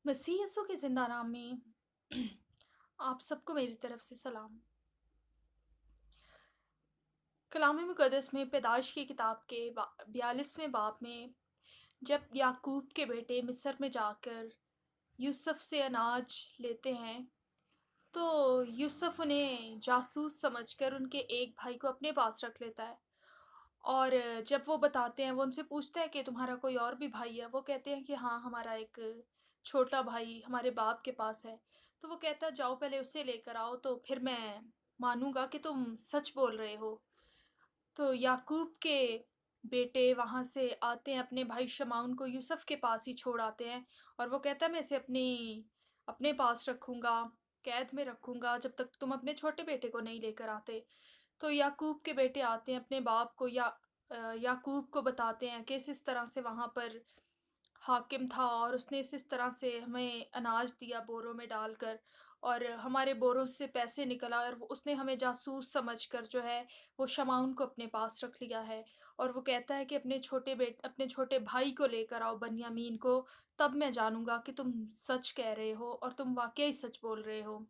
मसीह यीशु के ज़िंदा नाम में आप सबको मेरी तरफ से सलाम। कलाम मुक़द्दस में पैदाइश की किताब के 42वें बाब में जब याकूब के बेटे मिस्र में जाकर यूसुफ से अनाज लेते हैं, तो यूसुफ उन्हें जासूस समझकर उनके एक भाई को अपने पास रख लेता है। और जब वो बताते हैं, वो उनसे पूछता है कि तुम्हारा कोई और भी भाई है? वो कहते हैं कि हाँ, हमारा एक छोटा भाई हमारे बाप के पास है। तो वो कहता है जाओ पहले उसे लेकर आओ, तो फिर मैं मानूँगा कि तुम सच बोल रहे हो। तो याकूब के बेटे वहाँ से आते हैं, अपने भाई शमाउन को यूसुफ के पास ही छोड़ आते हैं। और वो कहता है मैं इसे अपने पास रखूँगा, कैद में रखूँगा जब तक तुम अपने छोटे बेटे को नहीं लेकर आते। तो याकूब के बेटे आते हैं अपने बाप को याकूब को बताते हैं कि इस तरह से वहाँ पर हाकिम था और उसने इस तरह से हमें अनाज दिया बोरों में डालकर, और हमारे बोरों से पैसे निकला, और उसने हमें जासूस समझकर जो है वो शमाउन को अपने पास रख लिया है। और वो कहता है कि अपने छोटे भाई को लेकर आओ, बन्यामीन को, तब मैं जानूंगा कि तुम सच कह रहे हो और तुम वाकई सच बोल रहे हो।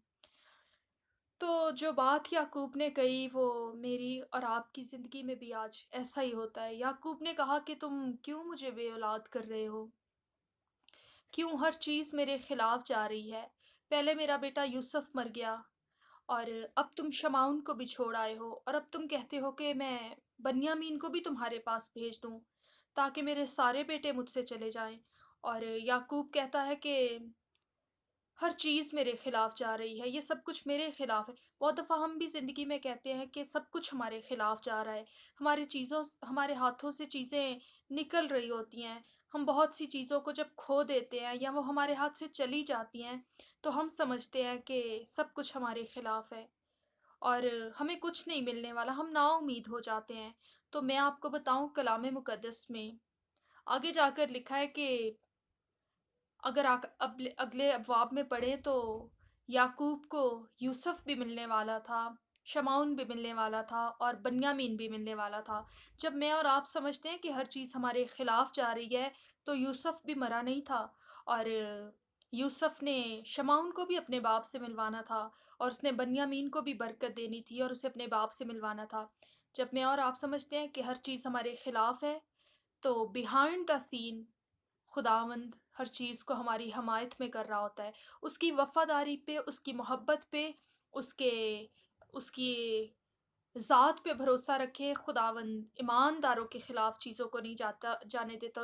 तो जो बात याकूब ने कही वो मेरी और आपकी ज़िंदगी में भी आज ऐसा ही होता है। याकूब ने कहा कि तुम क्यों मुझे बेऔलाद कर रहे हो? क्यों हर चीज़ मेरे खिलाफ जा रही है? पहले मेरा बेटा यूसुफ मर गया, और अब तुम शमाउन को भी छोड़ आए हो, और अब तुम कहते हो कि मैं बन्यामीन को भी तुम्हारे पास भेज दूँ, ताकि मेरे सारे बेटे मुझसे चले जाएँ। और याकूब कहता है कि हर चीज़ मेरे खिलाफ जा रही है, ये सब कुछ मेरे खिलाफ है। बहुत दफ़ा हम भी ज़िंदगी में कहते हैं कि सब कुछ हमारे खिलाफ जा रहा है। हमारे हाथों से चीज़ें निकल रही होती हैं। हम बहुत सी चीज़ों को जब खो देते हैं या वो हमारे हाथ से चली जाती हैं, तो हम समझते हैं कि सब कुछ हमारे खिलाफ है और हमें कुछ नहीं मिलने वाला, हम नाउम्मीद हो जाते हैं। तो मैं आपको बताऊँ, कलाम मुक़द्दस में आगे जाकर लिखा है कि अगर अगले अबवाब में पढ़ें तो याकूब को यूसुफ भी मिलने वाला था, शमाउन भी मिलने वाला था और बन्यामीन भी मिलने वाला था। जब मैं और आप समझते हैं कि हर चीज़ हमारे खिलाफ जा रही है, तो यूसुफ भी मरा नहीं था, और यूसुफ ने शमाउन को भी अपने बाप से मिलवाना था, और उसने बन्यामीन को भी बरकत देनी थी और उसे अपने बाप से मिलवाना था। जब मैं और आप समझते हैं कि हर चीज़ हमारे खिलाफ है, तो बिहाइंड द सीन खुदावंद हर चीज़ को हमारी हमायत में कर रहा होता है। उसकी वफ़ादारी पे, उसकी मोहब्बत पे, उसके उसकी ज़ात पे भरोसा रखें। खुदावंद ईमानदारों के खिलाफ चीज़ों को नहीं जाने देता।